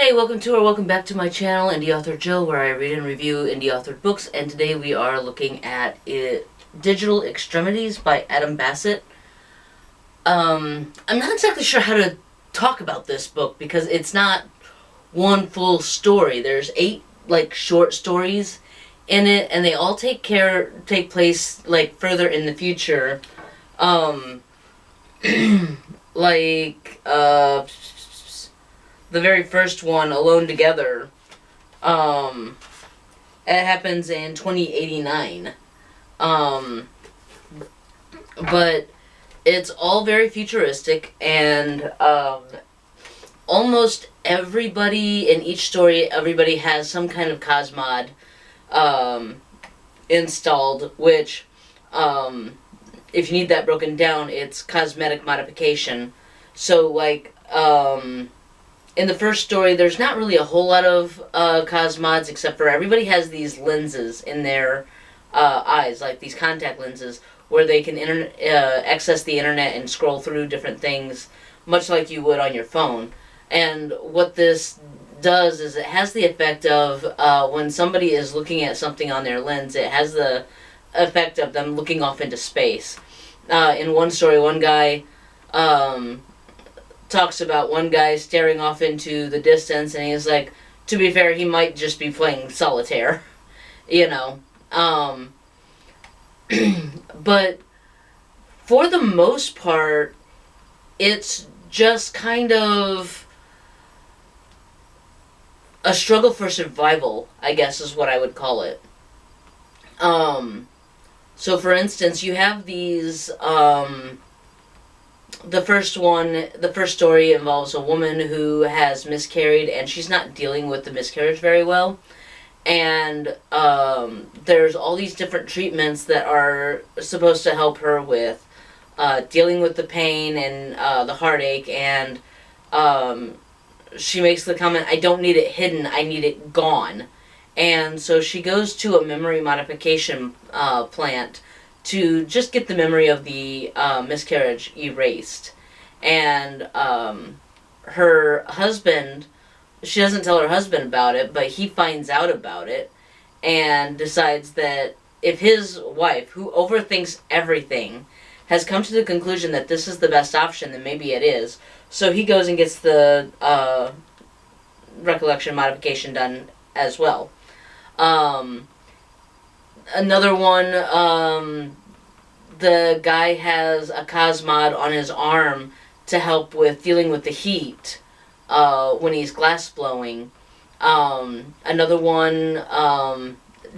Hey, welcome back to my channel, Indieauthor Jill, where I read and review indie-authored books, and today we are looking at Digital Extremities by Bassett. I'm not exactly sure how to talk about this book because it's not one full story. There's 8 short stories in it, and they all take place further in the future. The very first one, Alone Together, it happens in 2089. But it's all very futuristic, and almost everybody in each story, everybody has some kind of cosmod installed, which, if you need that broken down, it's cosmetic modification. So, in the first story, there's not really a whole lot of cosmods, except for everybody has these lenses in their eyes, like these contact lenses, where they can access the internet and scroll through different things, much like you would on your phone. And what this does is it has the effect of, when somebody is looking at something on their lens, it has the effect of them looking off into space. In one story, one guy talks about one guy staring off into the distance, and he's like, to be fair, he might just be playing solitaire, you know. But for the most part, it's just kind of a struggle for survival, I guess is what I would call it. So for instance, you have these, the first story involves a woman who has miscarried, and she's not dealing with the miscarriage very well. And there's all these different treatments that are supposed to help her with dealing with the pain and the heartache. And she makes the comment, "I don't need it hidden, I need it gone." And so she goes to a memory modification plant to just get the memory of the miscarriage erased. And her husband, she doesn't tell her husband about it, but he finds out about it and decides that if his wife, who overthinks everything, has come to the conclusion that this is the best option, then maybe it is. So he goes and gets the recollection modification done as well. Another one, the guy has a cosmod on his arm to help with dealing with the heat when he's glass blowing. Another one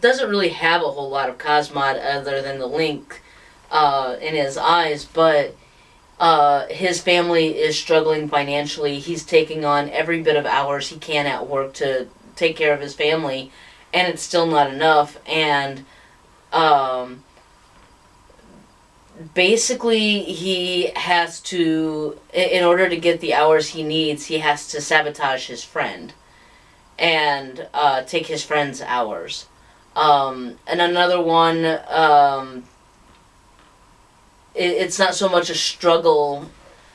doesn't really have a whole lot of cosmod other than the link in his eyes, but his family is struggling financially. He's taking on every bit of hours he can at work to take care of his family, and it's still not enough. And basically, he has to, in order to get the hours he needs, he has to sabotage his friend and take his friend's hours. And another one, it's not so much a struggle.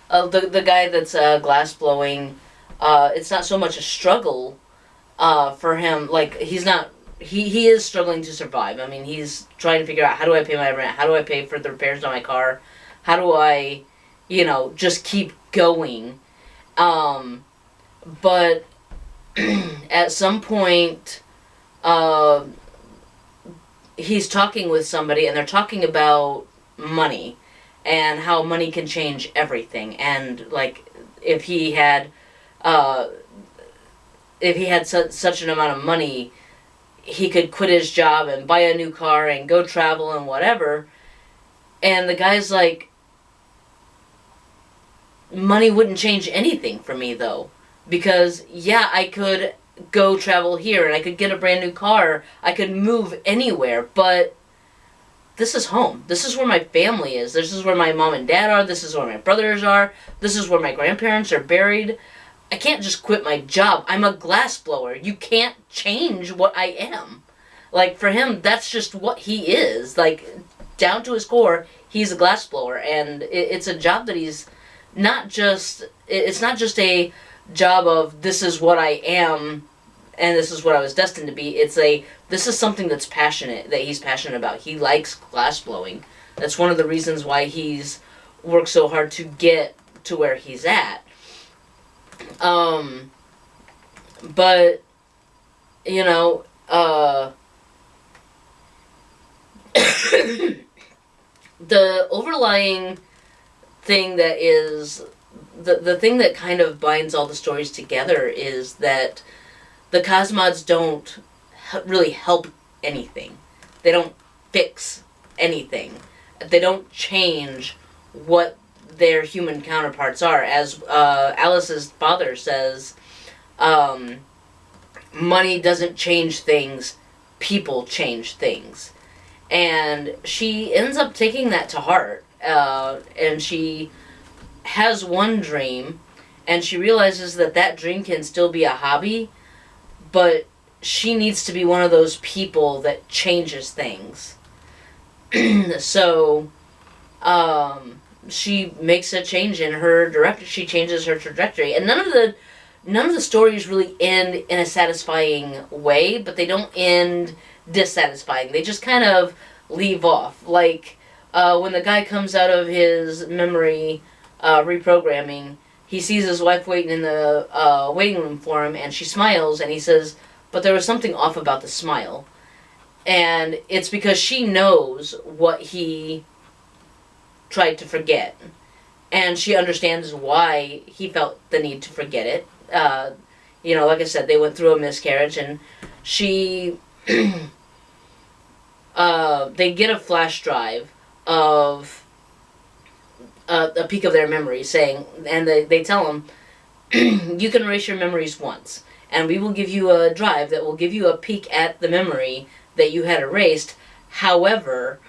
The guy that's glass blowing, it's not so much a struggle for him. Like, he's not. He is struggling to survive. I mean, he's trying to figure out, how do I pay my rent? How do I pay for the repairs on my car? How do I, just keep going? But at some point, he's talking with somebody, and they're talking about money and how money can change everything. And, if he had such an amount of money, he could quit his job and buy a new car and go travel and whatever. And the guy's like, money wouldn't change anything for me, though. Because, yeah, I could go travel here, and I could get a brand new car. I could move anywhere, but this is home. This is where my family is. This is where my mom and dad are. This is where my brothers are. This is where my grandparents are buried. I can't just quit my job. I'm a glass blower. You can't change what I am. For him, that's just what he is. Down to his core, he's a glass blower. And it's a job that he's not just... It's not just a job of this is what I am and this is what I was destined to be. This is something that he's passionate about. He likes glass blowing. That's one of the reasons why he's worked so hard to get to where he's at. But, you know, the overlying thing that is the thing that kind of binds all the stories together is that the Cosmods don't really help anything. They don't fix anything. They don't change what their human counterparts are. As Alice's father says, money doesn't change things, people change things. And she ends up taking that to heart. And she has one dream, and she realizes that that dream can still be a hobby, but she needs to be one of those people that changes things. So, she makes a change in her direction. She changes her trajectory, and none of the stories really end in a satisfying way, but they don't end dissatisfying. They just kind of leave off. Like, when the guy comes out of his memory reprogramming, he sees his wife waiting in the waiting room for him, and she smiles, and he says, but there was something off about the smile. And it's because she knows what he tried to forget. And she understands why he felt the need to forget it. You know, like I said, they went through a miscarriage, and she... they get a flash drive of a peek of their memories, saying, and they tell him, you can erase your memories once, and we will give you a drive that will give you a peek at the memory that you had erased. However,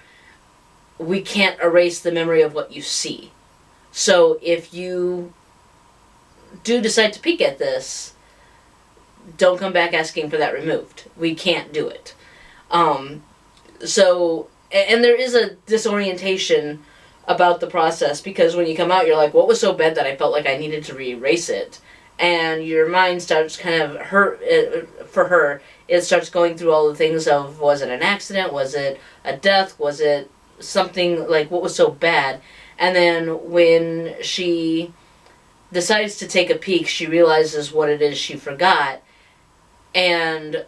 we can't erase the memory of what you see. So if you do decide to peek at this, don't come back asking for that removed. We can't do it. So, and there is a disorientation about the process, because when you come out, you're like, what was so bad that I felt like I needed to re-erase it? And your mind starts kind of for her, it starts going through all the things of, was it an accident? Was it a death? Was it something, like, what was so bad? And then when she decides to take a peek, she realizes what it is she forgot. And,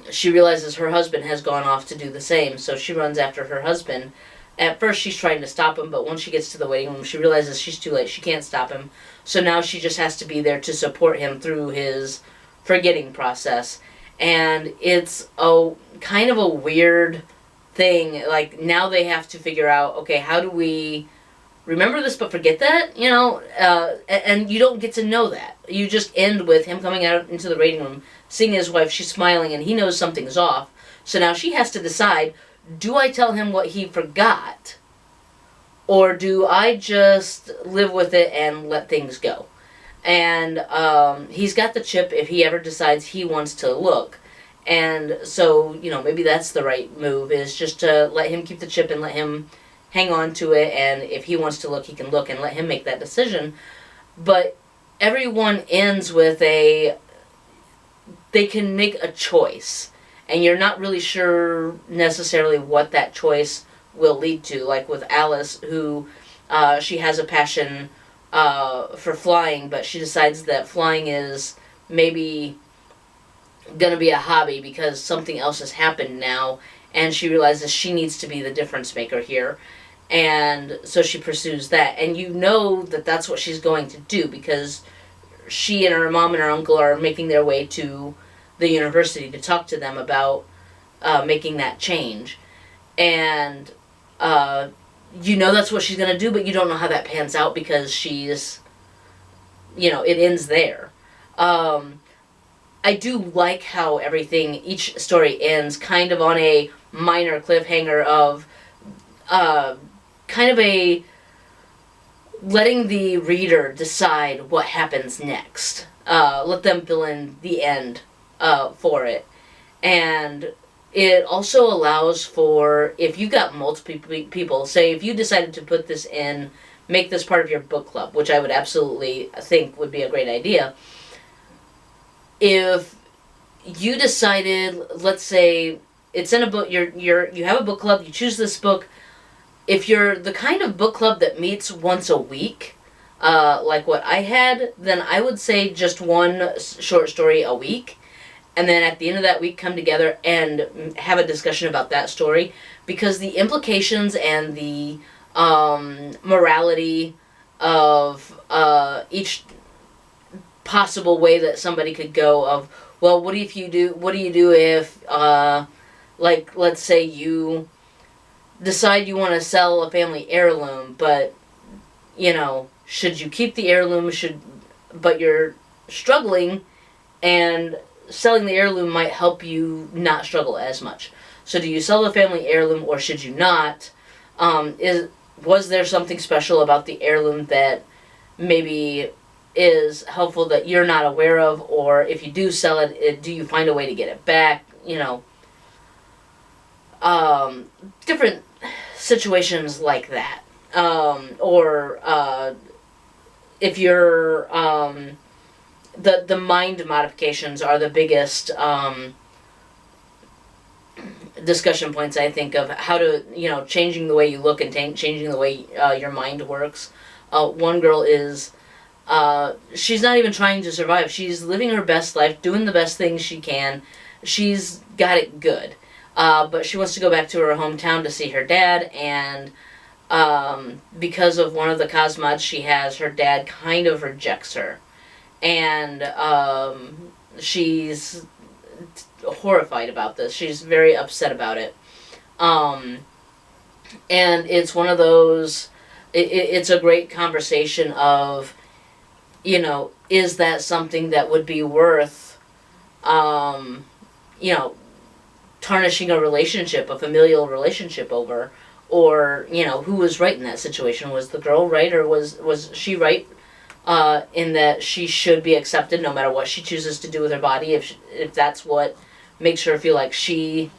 she realizes her husband has gone off to do the same, so she runs after her husband. At first, she's trying to stop him, but once she gets to the waiting room, she realizes she's too late. She can't stop him. So now she just has to be there to support him through his forgetting process. And it's a kind of a weird thing. Like, now they have to figure out, okay, how do we remember this but forget that? You know, and you don't get to know that. You just end with him coming out into the waiting room, seeing his wife, she's smiling, and he knows something's off. So now she has to decide, do I tell him what he forgot? Or do I just live with it and let things go? And he's got the chip if he ever decides he wants to look. And so, you know, maybe that's the right move, is just to let him keep the chip and let him hang on to it. And if he wants to look, he can look, and let him make that decision. But everyone ends with they can make a choice. And you're not really sure necessarily what that choice will lead to. Like with Alice, who she has a passion for flying, but she decides that flying is maybe going to be a hobby because something else has happened now, and she realizes she needs to be the difference maker here. And so she pursues that. And you know that that's what she's going to do, because she and her mom and her uncle are making their way to the university to talk to them about making that change. And you know that's what she's going to do, but you don't know how that pans out, because she's, you know, it ends there. I do like how each story ends kind of on a minor cliffhanger of kind of a letting the reader decide what happens next. Let them fill in the end for it. And it also allows for, if you got multiple people, say if you decided to put this in make this part of your book club, which I would absolutely think would be a great idea. If you decided, let's say it's in a book, you have a book club, you choose this book. If you're the kind of book club that meets once a week, like what I had, then I would say just one short story a week. And then at the end of that week, come together and have a discussion about that story. Because the implications and the morality of each possible way that somebody could go of, well, what do you do if, like, let's say you decide you want to sell a family heirloom, but, you know, should you keep the heirloom, but you're struggling, and selling the heirloom might help you not struggle as much. So do you sell the family heirloom or should you not? Was there something special about the heirloom that maybe is helpful that you're not aware of? Or if you do sell it, do you find a way to get it back? You know, different situations like that. If you're, the mind modifications are the biggest discussion points, I think, of how to, you know, changing the way you look and changing the way your mind works. One girl is, she's not even trying to survive. She's living her best life, doing the best things she can. She's got it good. But she wants to go back to her hometown to see her dad, and because of one of the cosmods she has, her dad kind of rejects her. And she's horrified about this. She's very upset about it. And it's one of those, it's a great conversation of, you know, is that something that would be worth, you know, tarnishing a relationship, a familial relationship over? Or, you know, who was right in that situation? Was the girl right, or was she right in that she should be accepted no matter what she chooses to do with her body, if that's what makes her feel like she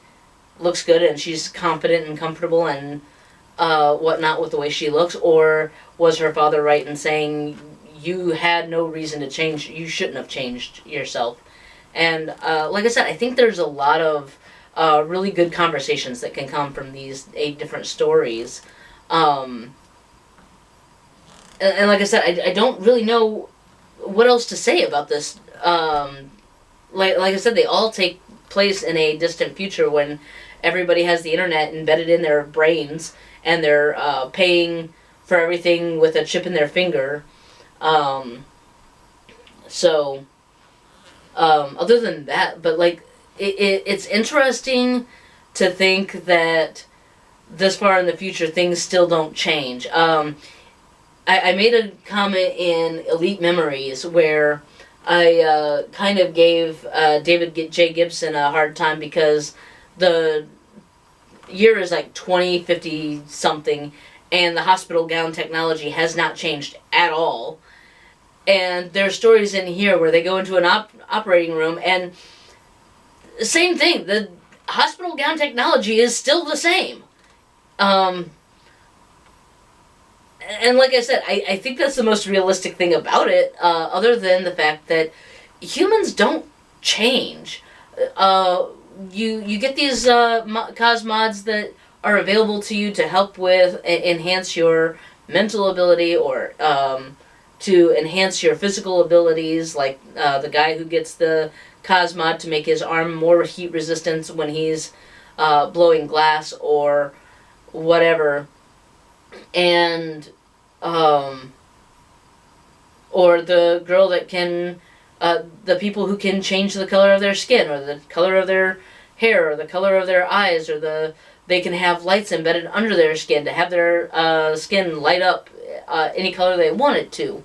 looks good and she's confident and comfortable and whatnot with the way she looks? Or was her father right in saying you had no reason to change, you shouldn't have changed yourself? And like I said, I think there's a lot of really good conversations that can come from these 8 different stories. And like I said, I don't really know what else to say about this. Like I said, they all take place in a distant future when everybody has the internet embedded in their brains and they're paying for everything with a chip in their finger. Other than that, but like, it's interesting to think that this far in the future things still don't change. I made a comment in Elite Memories where I kind of gave David J. Gibson a hard time because the year is like 2050 something and the hospital gown technology has not changed at all. And there are stories in here where they go into an operating room and same thing, the hospital gown technology is still the same. And like I said, I think that's the most realistic thing about it, other than the fact that humans don't change. You get these cosmods that are available to you to help with, enhance your mental ability, or to enhance your physical abilities, like the guy who gets the cosmod to make his arm more heat resistant when he's blowing glass or whatever. And or the girl that can, the people who can change the color of their skin, or the color of their hair, or the color of their eyes, or they can have lights embedded under their skin to have their skin light up any color they want it to.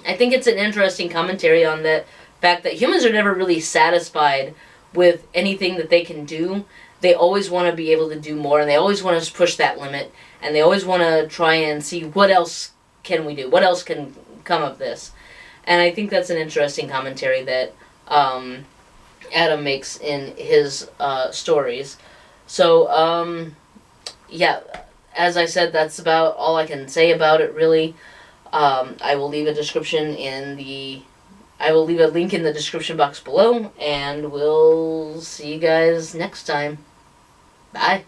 I think it's an interesting commentary on the fact that humans are never really satisfied with anything that they can do. They always want to be able to do more, and they always want to push that limit, and they always want to try and see what else can we do, what else can come of this. And I think that's an interesting commentary that Adam makes in his stories. So, yeah, as I said, that's about all I can say about it, really. I will leave a description in the... I will leave a link in the description box below, and we'll see you guys next time. Bye.